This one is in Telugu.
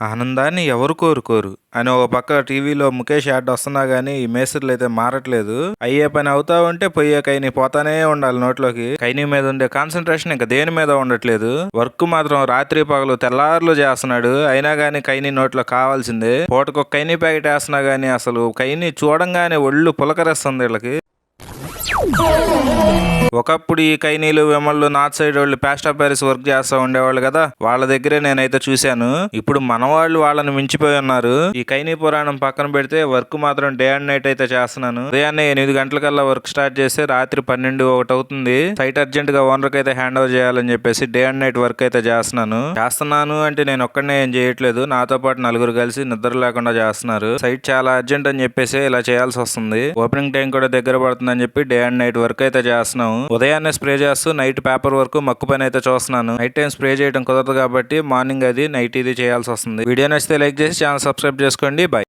ఆనందాన్ని ఎవరు కోరుకోరు అని ఒక పక్క టీవీలో ముఖేష్ యాడ్ వస్తున్నా గానీ ఈ మేస్త్రీలు అయితే మారట్లేదు. అయ్యే పని అవుతా ఉంటే పొయ్యే కైని పోతానే ఉండాలి నోట్లోకి. కైని మీద ఉండే కాన్సన్ట్రేషన్ ఇంకా దేని మీద ఉండట్లేదు. వర్క్ మాత్రం రాత్రి పగలు తెల్లారులు చేస్తున్నాడు. అయినా గానీ కైని నోట్లో కావాల్సిందే. పూటకు ఒక కైని ప్యాకెట్ వేస్తున్నా గానీ అసలు కైని చూడంగానే ఒళ్ళు పులకరేస్తుంది వీళ్ళకి. ఒకప్పుడు ఈ కైనీలు విమళ్ళు నార్త్ సైడ్ వాళ్ళు ప్యాస్ట్ ఆఫ్ ప్యారిస్ వర్క్ చేస్తూ ఉండేవాళ్ళు కదా, వాళ్ళ దగ్గరే నేనైతే చూశాను. ఇప్పుడు మన వాళ్ళు వాళ్ళని మించిపోయి ఉన్నారు. ఈ కైనీ పురాణం పక్కన పెడితే వర్క్ మాత్రం డే అండ్ నైట్ అయితే చేస్తున్నాను. ఉదయాన్నే 8 గంటలకల్లా వర్క్ స్టార్ట్ చేస్తే రాత్రి 12, 1 అవుతుంది. సైట్ అర్జెంట్ గా ఓనర్ కి అయితే హ్యాండ్ ఓవర్ చేయాలని చెప్పేసి డే అండ్ నైట్ వర్క్ అయితే చేస్తున్నాను అంటే నేను ఒక్కడనే ఏం చేయట్లేదు. నాతో పాటు 4 కలిసి నిద్ర లేకుండా చేస్తున్నారు. సైట్ చాలా అర్జెంట్ అని చెప్పేసి ఇలా చేయాల్సి వస్తుంది. ఓపెనింగ్ టైం కూడా దగ్గర పడుతుందని చెప్పి డే అండ్ నైట్ వర్క్ అయితే చేస్తున్నాము. ఉదయాన్నే స్ప్రే చేస్తూ నైట్ పేపర్ వర్క్ మక్కు పని అయితే చూస్తున్నాను. నైట్ టైం స్ప్రే చేయడం కుదరదు కాబట్టి మార్నింగ్ అది నైట్ ఇది చేయాల్సి వస్తుంది. వీడియో నచ్చితే లైక్ చేసి ఛానల్ సబ్స్క్రైబ్ చేసుకోండి. బై.